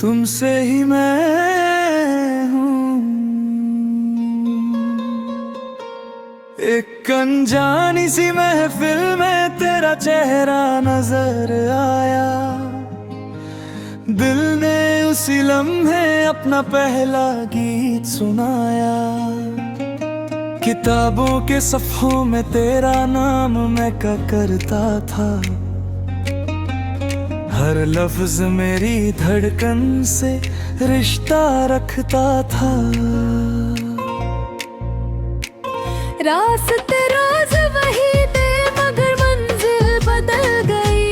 तुमसे ही मैं हूँ। एक अनजानी सी महफिल में तेरा चेहरा नजर आया। दिल ने उसी लम्हे अपना पहला गीत सुनाया। किताबों के सफ़ों में तेरा नाम महका करता था। हर लफ्ज मेरी धड़कन से रिश्ता रखता था। रास्ते रोज वही थे मगर मंजिल बदल गई।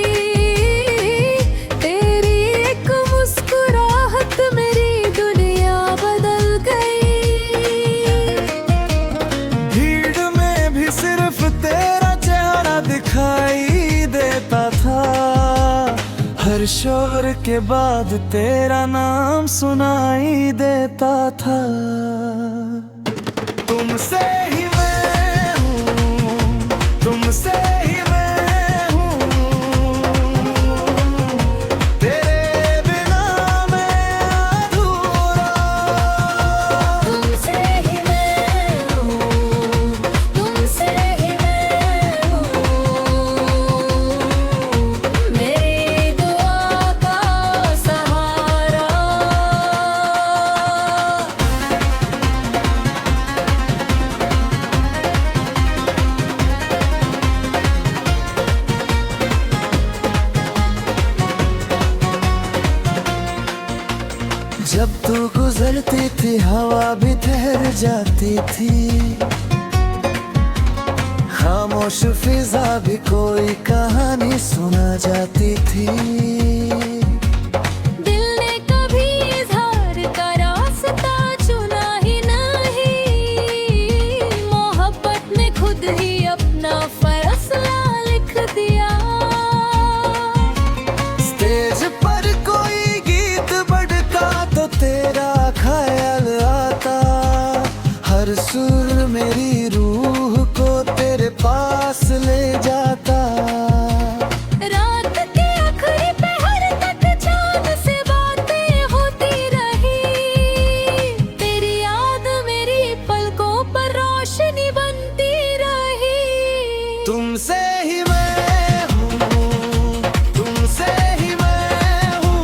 तेरी एक मुस्कुराहट मेरी दुनिया बदल गई। भीड़ में भी सिर्फ तेरा चेहरा दिखाई देता था। हर शोर के बाद तेरा नाम सुनाई देता था। तुमसे ही मैं हूँ, तुमसे ही मैं हूँ। तेरे बिना मैं अधूरा। तुमसे ही मैं हूँ, तुमसे ही मैं हूँ। मेरी दुआ का सहारा। जब तू गुजरती थी हवा भी ठहर जाती थी। खामोश फिजा भी कोई कहानी सुना जाती थी। दिल ने कभी इज़हार का रास्ता चुना ही नहीं। मोहब्बत ने खुद ही अपना फैसला लिख दिया। स्टेज पर कोई गीत बढ़ता तो तेरा ख्याल आता। हर सुर मेरी रूह को तेरे पास ले जाता। रात के आखिरी पहर तक चाँद से बातें होती रही। तेरी याद मेरी पलकों पर रोशनी बनती रही। तुमसे ही मैं हूँ, तुमसे ही मैं हूँ।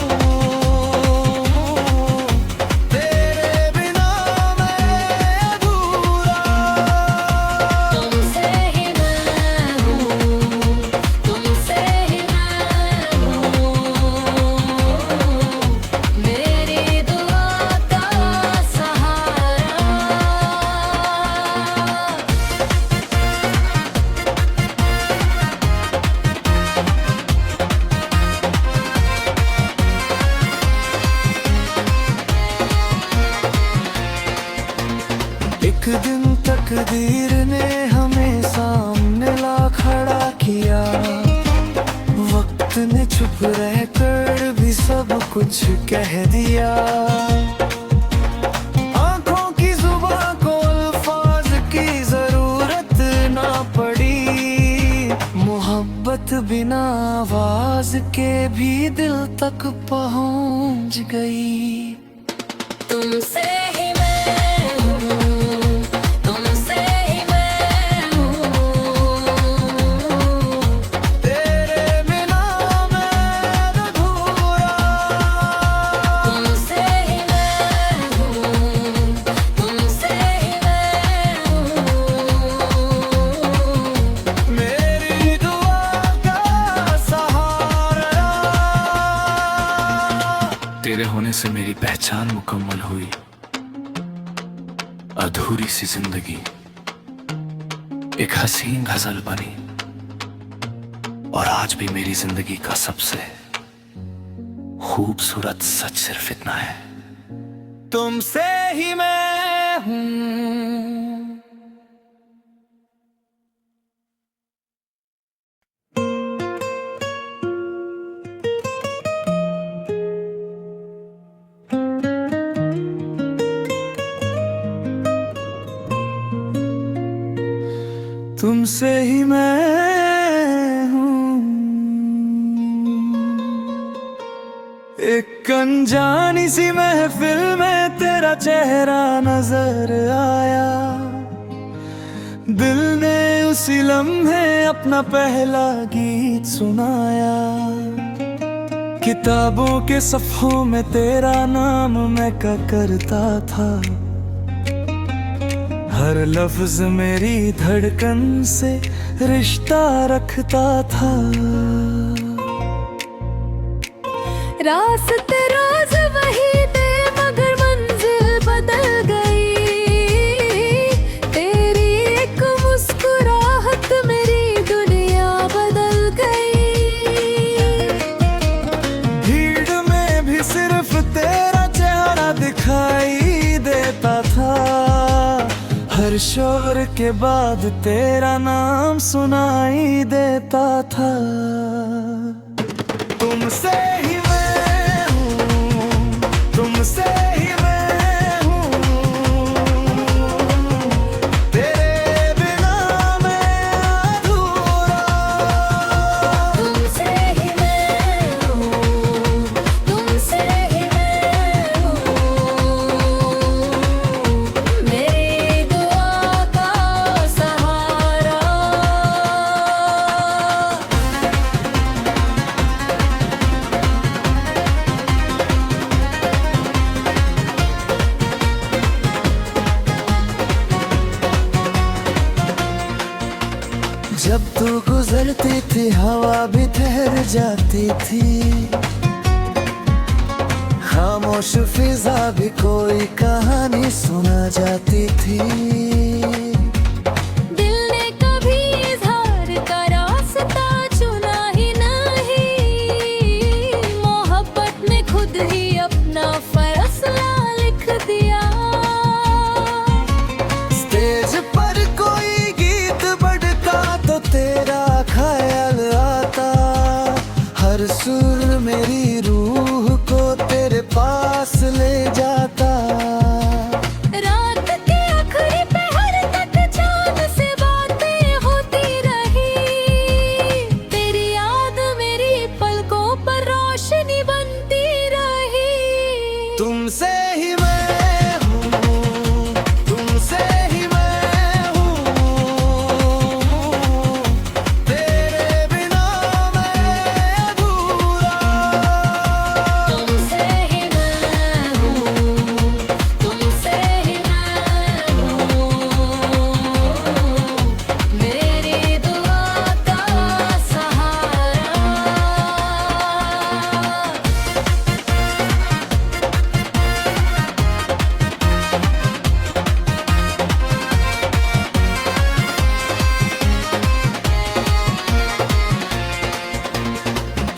तेरे बिना मैं अधूरा। तुमसे ही मैं हूँ, तुमसे ही मैं हूँ। मेरी दुआ का सहारा। एक दिन तकदीर ने हमें सामने ला खड़ा किया। वक्त ने चुप रहकर भी सब कुछ कह दिया। आंखों की जुबां को अल्फाज की जरूरत ना पड़ी। मोहब्बत बिना आवाज के भी दिल तक पहुंच गई। तुमसे ही मैं हूँ, तुमसे ही मैं हूँ। तेरे बिना मैं अधूरा। तुमसे ही मैं हूँ, तुमसे ही मैं हूँ। मेरी दुआ का सहारा। तेरे होने से मेरी पहचान मुकम्मल हुई। अधूरी सी जिंदगी एक हसीन गजल बनी। और आज भी मेरी जिंदगी का सबसे खूबसूरत सच सिर्फ इतना है, तुमसे ही मैं हूँ। तुमसे ही मैं हूँ। एक अनजानी सी महफिल में तेरा चेहरा नजर आया। दिल ने उसी लम्हे अपना पहला गीत सुनाया। किताबों के सफ़ों में तेरा नाम महका करता था। हर लफ्ज मेरी धड़कन से रिश्ता रखता था। रास्ते रोज वही थे मगर मंजिल बदल गई। तेरी एक मुस्कुराहट मेरी दुनिया बदल गई। भीड़ में भी सिर्फ तेरा चेहरा दिखाई देता था। हर शोर के बाद तेरा नाम सुनाई देता था। तुमसे ही मैं हूँ, तुमसे ही मैं हूँ। तेरे बिना मैं अधूरा। तुमसे ही मैं हूँ, तुमसे ही मैं हूँ। मेरी दुआ का सहारा। जब तू गुजरती थी हवा भी ठहर जाती थी। खामोश फिजा भी कोई कहानी सुना जाती थी। दिल ने कभी इज़हार का रास्ता चुना ही नहीं। मोहब्बत ने खुद ही अपना फैसला लिख दिया। स्टेज पर कोई गीत बढ़ता तो तेरा ख्याल आता। हर सुर मेरी रूह को तेरे पास ले जाता। रात के आखिरी पहर तक चांद से बातें होती रही। तेरी याद मेरी पलकों पर रोशनी बनती रही। तुमसे ही मैं हूँ, तुमसे ही मैं हूँ। तेरे बिना मैं अधूरा। तुमसे ही मैं हूँ, तुमसे ही मैं हूँ। मेरी दुआ का सहारा।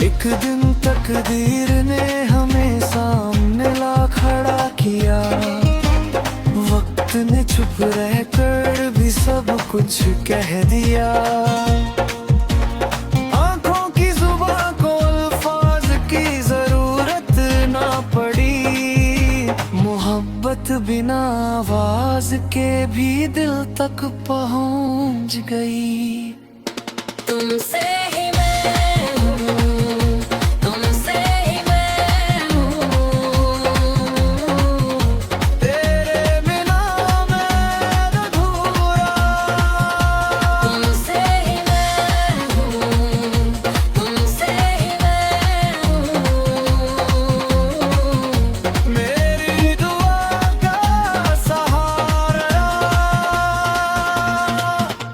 एक दिन तकदीर ने हमें सामने ला खड़ा किया। वक्त ने चुप रहकर भी सब कुछ कह दिया। आंखों की जुबां को अल्फाज की जरूरत ना पड़ी। मोहब्बत बिना आवाज के भी दिल तक पहुंच गई। तुमसे ही मैं हूँ, तुमसे ही मैं हूँ। तेरे बिना मैं अधूरा। तुमसे ही मैं हूँ, तुमसे ही मैं हूँ। मेरी दुआ का सहारा।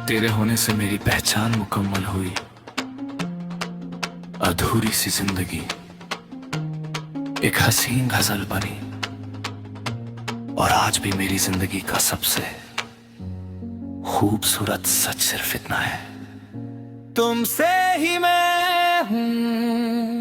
तेरे होने से मेरी पहचान मुकम्मल हुई। अधूरी सी जिंदगी एक हसीन गजल बनी। और आज भी मेरी जिंदगी का सबसे खूबसूरत सच सिर्फ इतना है। तुमसे ही मैं हूँ।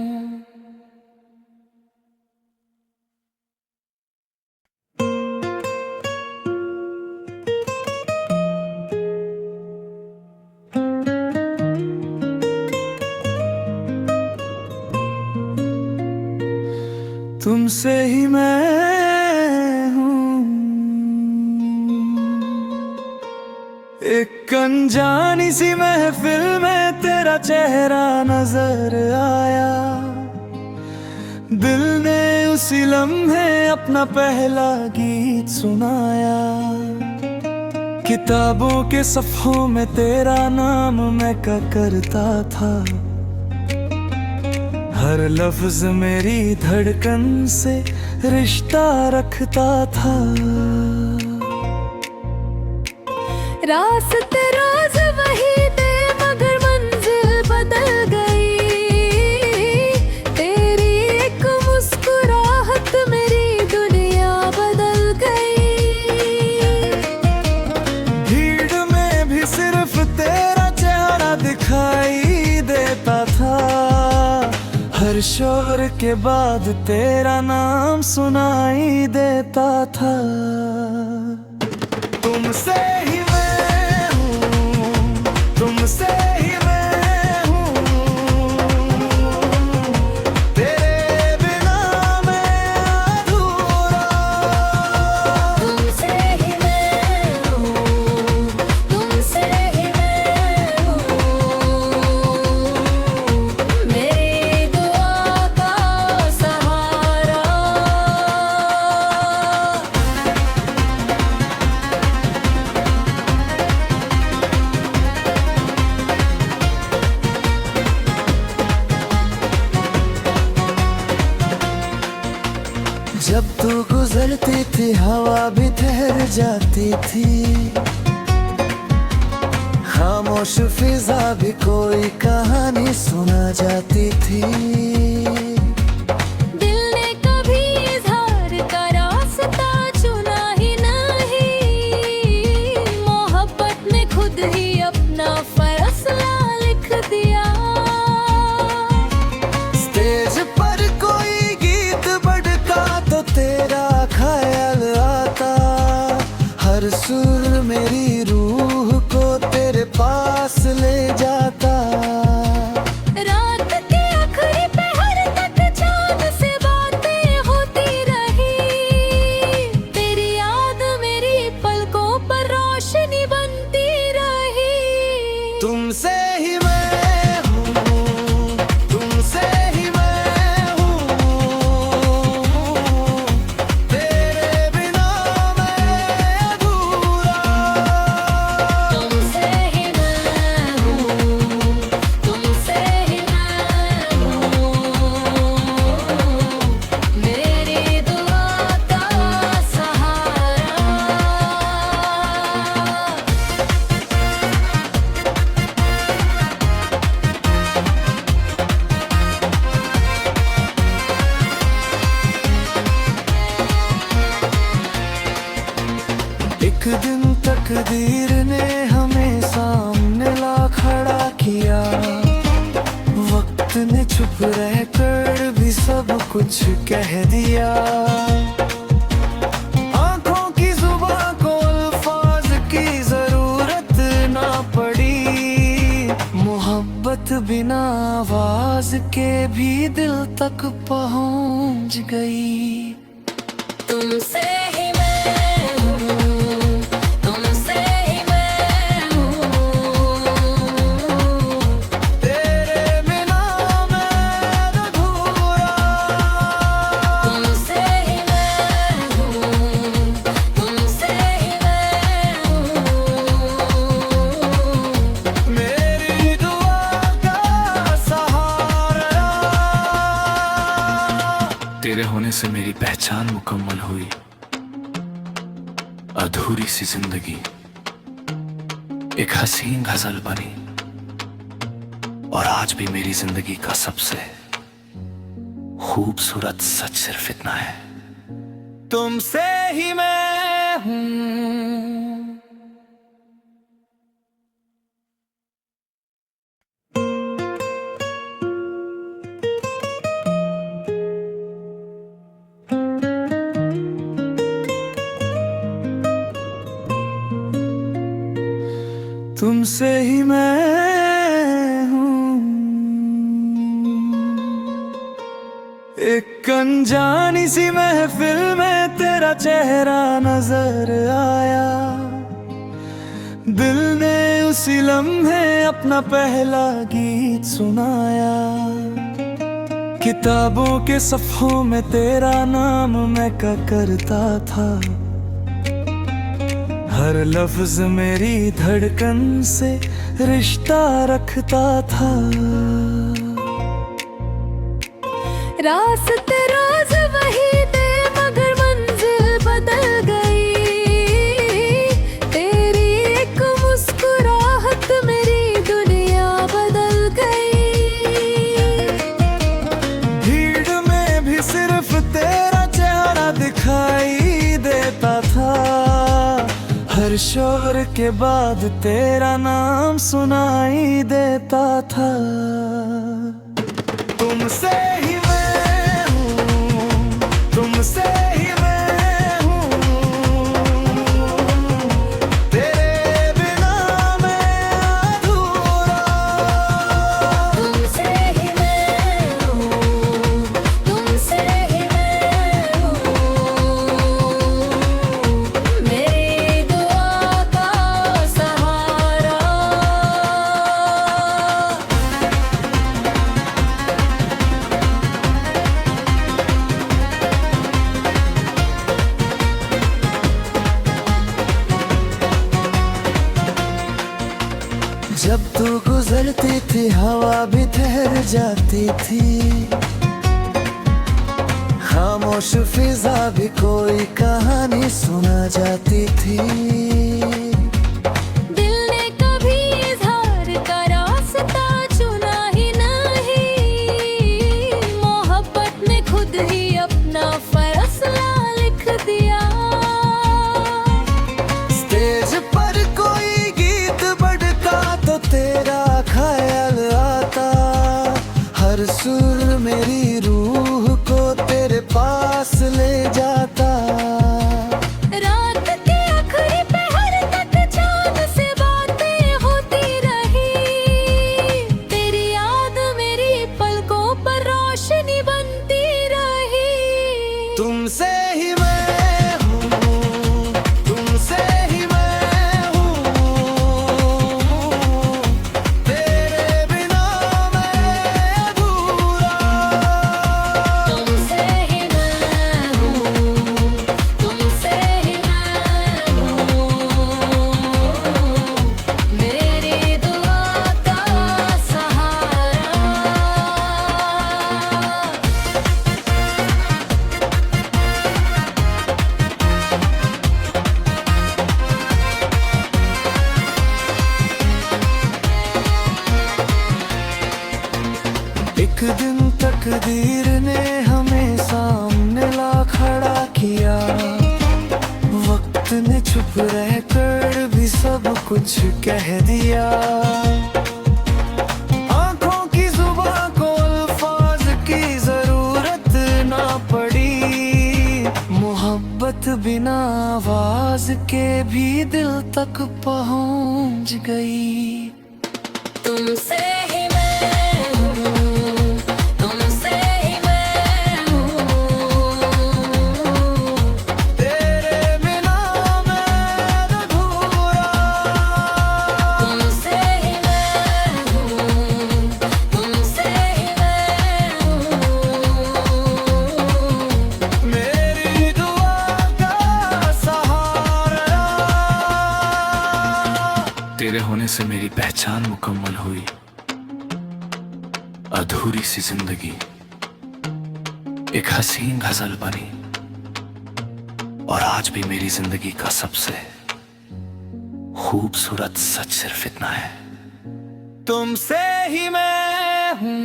तुमसे ही मैं हूँ। एक अनजानी सी महफिल में तेरा चेहरा नजर आया। दिल ने उसी लम्हे अपना पहला गीत सुनाया। किताबों के सफ़ों में तेरा नाम मैं क्या करता था। हर लफ्ज मेरी धड़कन से रिश्ता रखता था। रास्ते रोज वही थे मगर मंजिल बदल गई। तेरी एक मुस्कुराहट मेरी दुनिया बदल गई। भीड़ में भी सिर्फ तेरा चेहरा दिखाई देता था। हर शोर के बाद तेरा नाम सुनाई देता था। तुमसे ही मैं हूँ, तुमसे ही मैं हूँ। तेरे बिना मैं अधूरा। तुमसे ही मैं हूँ, तुमसे ही मैं हूँ। मेरी दुआ का सहारा। जब तू गुजरती थी हवा भी ठहर जाती थी। खामोश फिजा भी कोई कहानी सुना जाती थी। दिल ने कभी इज़हार का रास्ता चुना ही नहीं। मोहब्बत ने खुद ही अपना फैसला लिख दिया। स्टेज पर कोई गीत बढ़ता तो तेरा ख्याल आता। हर सुर मेरी रूह को तेरे पास ले जाता। रात के आखिरी पहर तक चांद से बातें होती रही। तेरी याद मेरी पलकों पर रोशनी बनती रही। तुमसे ही मैं हूँ, तुमसे ही मैं हूँ। तेरे बिना मैं अधूरा। तुमसे ही मैं हूँ, तुमसे ही मैं हूँ। मेरी दुआ का सहारा। एक दिन तकदीर ने हमें सामने ला खड़ा किया। वक्त ने चुप रहकर भी सब कुछ कह दिया। आंखों की जुबां को अल्फाज की जरूरत ना पड़ी। मोहब्बत बिना आवाज के भी दिल तक पहुंच गई। तुमसे ही मैं हूँ, तुमसे ही मैं हूँ। तेरे बिना मैं अधूरा। तुमसे ही मैं हूँ, तुमसे ही मैं हूँ। मेरी दुआ का सहारा। तेरे होने से मेरी पहचान मुकम्मल हुई। अधूरी सी जिंदगी एक हसीन गजल बनी। और आज भी मेरी जिंदगी का सबसे खूबसूरत सच सिर्फ इतना है, तुमसे ही मैं हूँ। तुमसे ही मैं हूँ। एक अनजानी सी महफिल में तेरा चेहरा नजर आया। दिल ने उसी लम्हे अपना पहला गीत सुनाया। किताबों के सफ़ों में तेरा नाम मैं क्या करता था। हर लफ्ज मेरी धड़कन से रिश्ता रखता था। रास्ते रोज वही थे मगर मंजिल बदल गई। तेरी एक मुस्कुराहट मेरी दुनिया बदल गई। भीड़ में भी सिर्फ तेरा चेहरा दिखाई देता था। हर शोर के बाद तेरा नाम सुनाई देता था। तुमसे ही मैं हूँ, तुमसे ही मैं हूँ, तेरे बिना मैं अधूरा। तुमसे ही मैं हूँ, तुमसे ही मैं हूँ, मेरी दुआ का सहारा। जब तू गुजरती थी हवा भी ठहर जाती थी। खामोश फिजा भी कोई कहानी सुना जाती थी। दिल ने कभी इज़हार का रास्ता चुना ही नहीं। मोहब्बत ने खुद ही अपना फैसला लिख दिया। स्टेज पर कोई गीत बढ़ता तो तेरा ख्याल आता। हर सुर मेरी रूह को तेरे पास ले जाता। रात के आखिरी पहर तक चांद से बातें होती रही। तेरी याद मेरी पलकों पर रोशनी बनती रही। तुमसे ही मैं हूँ, तुमसे ही मैं हूँ, तेरे बिना मैं अधूरा। तुमसे ही मैं हूँ, तुमसे ही मैं हूँ, मेरी दुआ का सहारा। एक दिन तकदीर ने हमें सामने ला खड़ा किया। वक्त ने चुप रहकर भी सब कुछ कह दिया। आंखों की जुबां को अल्फाज की जरूरत ना पड़ी। मोहब्बत बिना आवाज के भी दिल तक पहुंच गई। तुमसे ही मैं हूँ, तुमसे ही मैं हूँ, तेरे बिना मैं अधूरा। तुमसे ही मैं हूँ, तुमसे ही मैं हूँ, मेरी दुआ का सहारा। तेरे होने से मेरी पहचान मुकम्मल हुई। अधूरी सी जिंदगी एक हसीन गजल बनी। और आज भी मेरी जिंदगी का सबसे खूबसूरत सच सिर्फ इतना है, तुमसे ही मैं हूँ।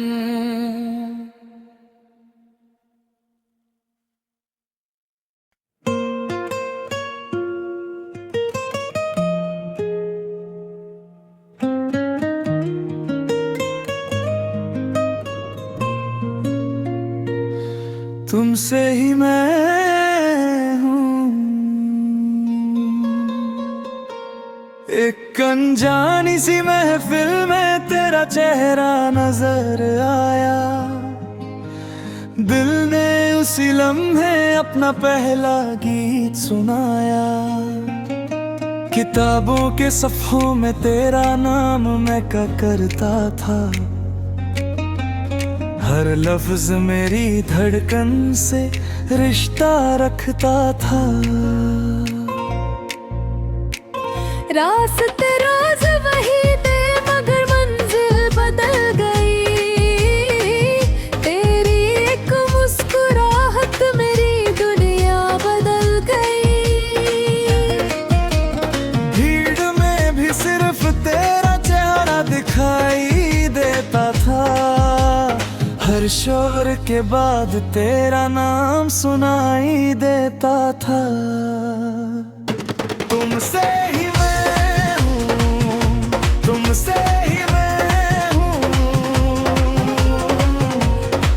तुमसे ही मैं हूँ। एक अनजानी सी महफिल में तेरा चेहरा नजर आया। दिल ने उसी लम्हे अपना पहला गीत सुनाया। किताबों के सफ़ों में तेरा नाम मैं क्या करता था। हर लफ्ज मेरी धड़कन से रिश्ता रखता था। रास्ते रोज वही थे मगर मंजिल बदल गई। तेरी एक मुस्कुराहट मेरी दुनिया बदल गई। भीड़ में भी सिर्फ तेरा चेहरा दिखाई देता था। हर शोर के बाद तेरा नाम सुनाई देता था। तुमसे ही मैं हूँ, तुमसे ही मैं हूँ,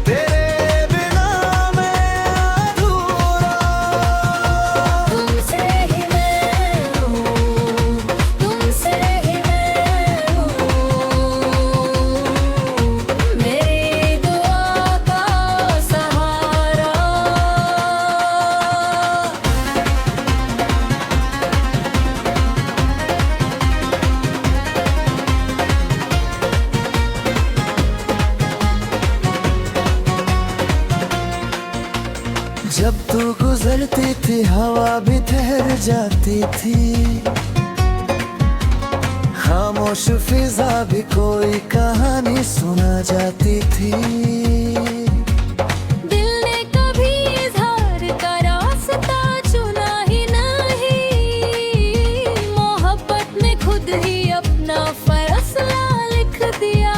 तेरे बिना मैं अधूरा। तुमसे ही मैं हूँ, तुमसे ही मैं हूँ, मेरी दुआ का सहारा। जब तू गुजरती थी हवा भी ठहर जाती थी। खामोश फिजा भी कोई कहानी सुना जाती थी। दिल ने कभी इज़हार का रास्ता चुना ही नहीं। मोहब्बत ने खुद ही अपना फैसला लिख दिया।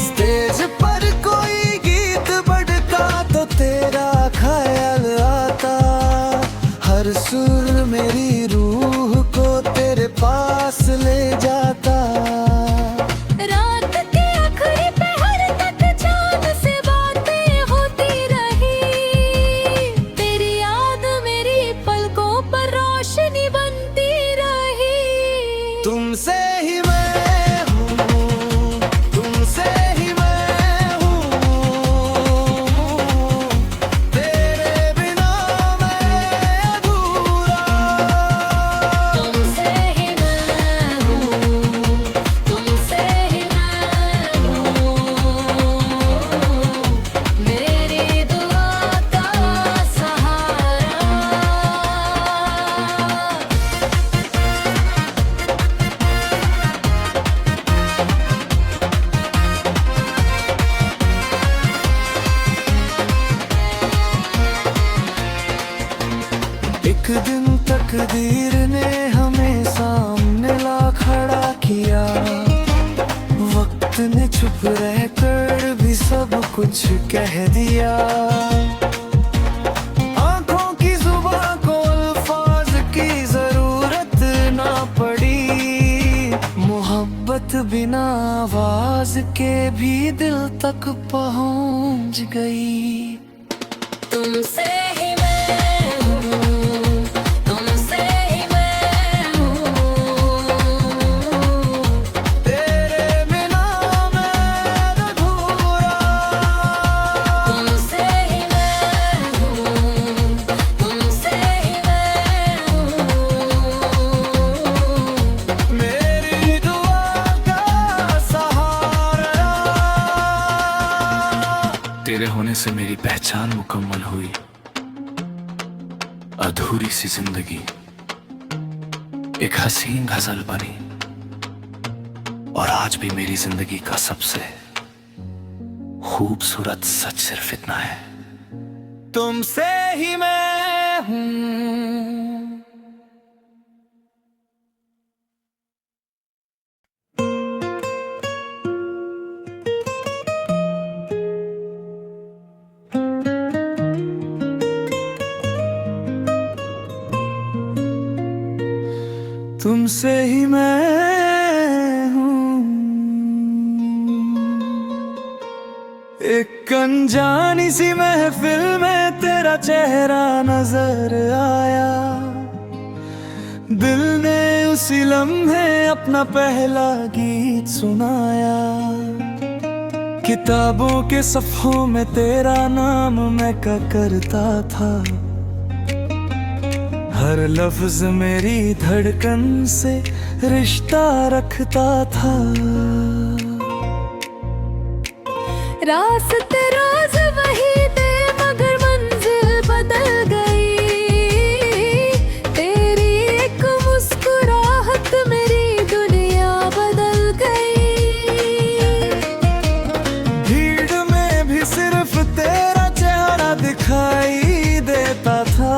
स्टेज पर कोई गीत बढ़ता तो तेरा ख्याल आता। हर सुर मेरी रूह को तेरे पास ले जाता। रात के आखिरी पहर तक चांद से बातें होती रही। तेरी याद मेरी पलकों पर रोशनी बनती रही। तुमसे ही मैं हूँ, तुमसे ही मैं हूँ, तेरे बिना मैं अधूरा। तुमसे ही मैं हूँ, तुमसे ही मैं हूँ, मेरी दुआ का सहारा। एक दिन तकदीर ने हमें सामने ला खड़ा किया। वक्त ने चुप रहकर भी सब कुछ कह दिया। आंखों की जुबां को अल्फाज की जरूरत ना पड़ी। मोहब्बत बिना आवाज के भी दिल तक पहुंच गई। तुमसे ही मैं हूँ, तुमसे ही मैं हूँ, तेरे बिना मैं अधूरा। तुमसे ही मैं हूँ, तुमसे ही मैं हूँ, मेरी दुआ का सहारा। तेरे होने से मेरी पहचान मुकम्मल हुई। अधूरी सी जिंदगी एक हसीन गजल बनी। और आज भी मेरी जिंदगी का सबसे खूबसूरत सच सिर्फ इतना है, तुमसे ही मैं हूँ। तुमसे ही मैं हूँ। एक अनजानी सी महफिल में तेरा चेहरा नजर आया। दिल ने उसी लम्हे अपना पहला गीत सुनाया। किताबों के सफ़ों में तेरा नाम महका करता था। हर लफ्ज मेरी धड़कन से रिश्ता रखता था। रास्ते रोज वही थे मगर मंजिल बदल गई। तेरी एक मुस्कुराहट मेरी दुनिया बदल गई। भीड़ में भी सिर्फ तेरा चेहरा दिखाई देता था,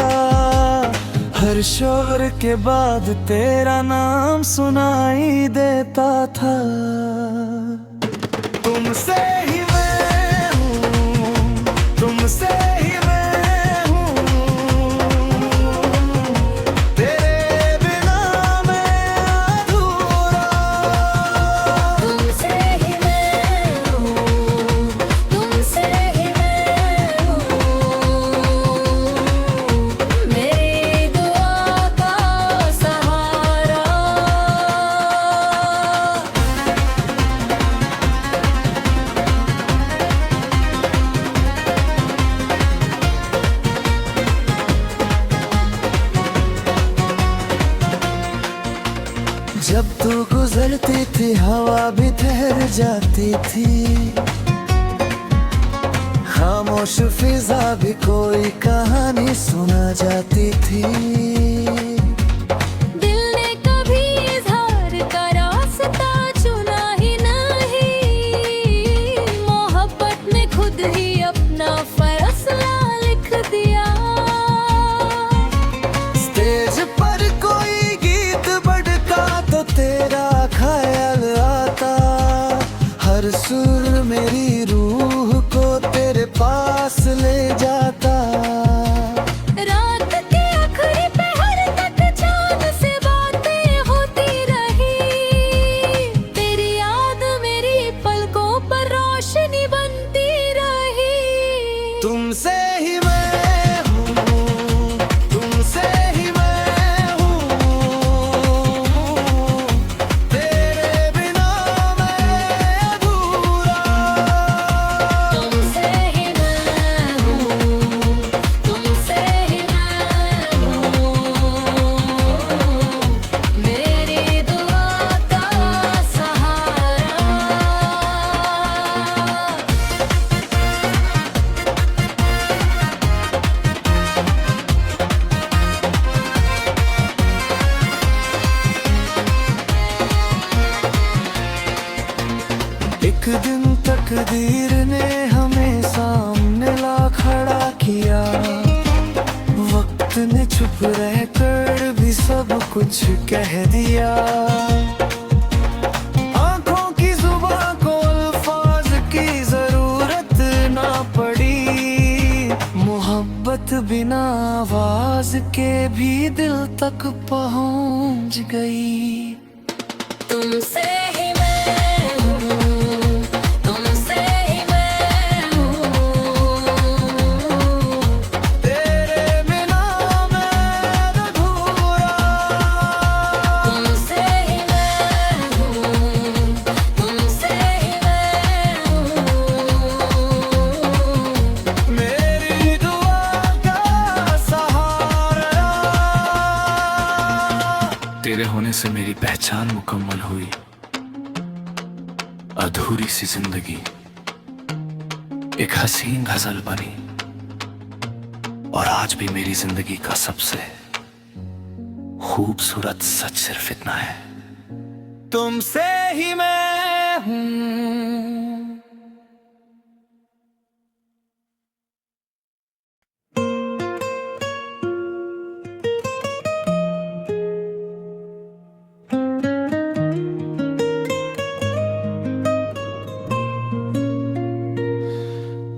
हर शोर के बाद तेरा नाम सुनाई देता था। तुमसे ही मैं हूँ, तुमसे ही मैं हूँ, तेरे बिना मैं अधूरा। तुमसे ही मैं हूँ, तुमसे ही मैं हूँ, मेरी दुआ का सहारा। जब तू गुजरती थी हवा भी ठहर जाती थी, खामोश फिजा भी कोई कहानी सुना जाती थी। दिल ने कभी इज़हार का रास्ता चुना ही नहीं, मोहब्बत ने खुद ही अपना फैसला लिख दिया। स्टेज पर कोई गीत बढ़ता तो तेरा ख्याल आता, हर सुर मेरी रूह को तेरे पास ले जाता। रात के आखिरी पहर तक चांद से बातें होती रही, तेरी याद मेरी पलकों पर रोशनी बनती रही। तुमसे ही मैं हूँ, तुमसे ही मैं हूँ, तेरे बिना मैं अधूरा। तुमसे ही मैं हूँ, तुमसे ही मैं हूँ, मेरी दुआ का सहारा। एक दिन तकदीर ने हमें सामने ला खड़ा किया, वक्त ने चुप रहकर भी सब कुछ कह दिया। आंखों की जुबां को अल्फाज की जरूरत ना पड़ी, मोहब्बत बिना आवाज के भी दिल तक पहुंच गई। तुमसे ही मैं हूँ, तुमसे ही मैं हूँ, तेरे बिना मैं अधूरा। तुमसे ही मैं हूँ, तुमसे ही मैं हूँ, मेरी दुआ का सहारा। तेरे होने से मेरी पहचान मुकम्मल हुई, अधूरी सी जिंदगी एक हसीन गजल बनी, और आज भी मेरी जिंदगी का सबसे खूबसूरत सच सिर्फ इतना है, तुमसे ही मैं हूँ।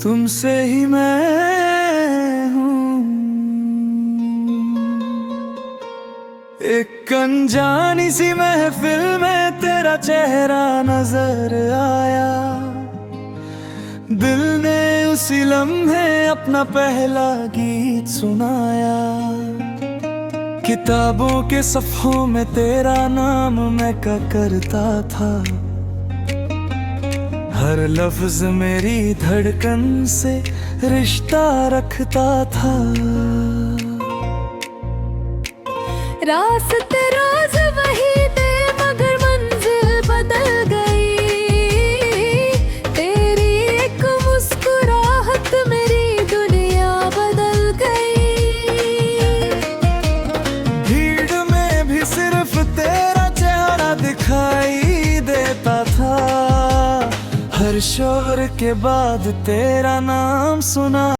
तुमसे ही मैं हूँ, एक अनजानी सी महफिल में तेरा चेहरा नजर आया, दिल ने उसी लम्हे अपना पहला गीत सुनाया। किताबों के सफ़ों में तेरा नाम महका करता था, हर लफ्ज मेरी धड़कन से रिश्ता रखता था। रास्ते रोज वही थे मगर मंजिल बदल गई। तेरी एक शोर के बाद तेरा नाम सुना।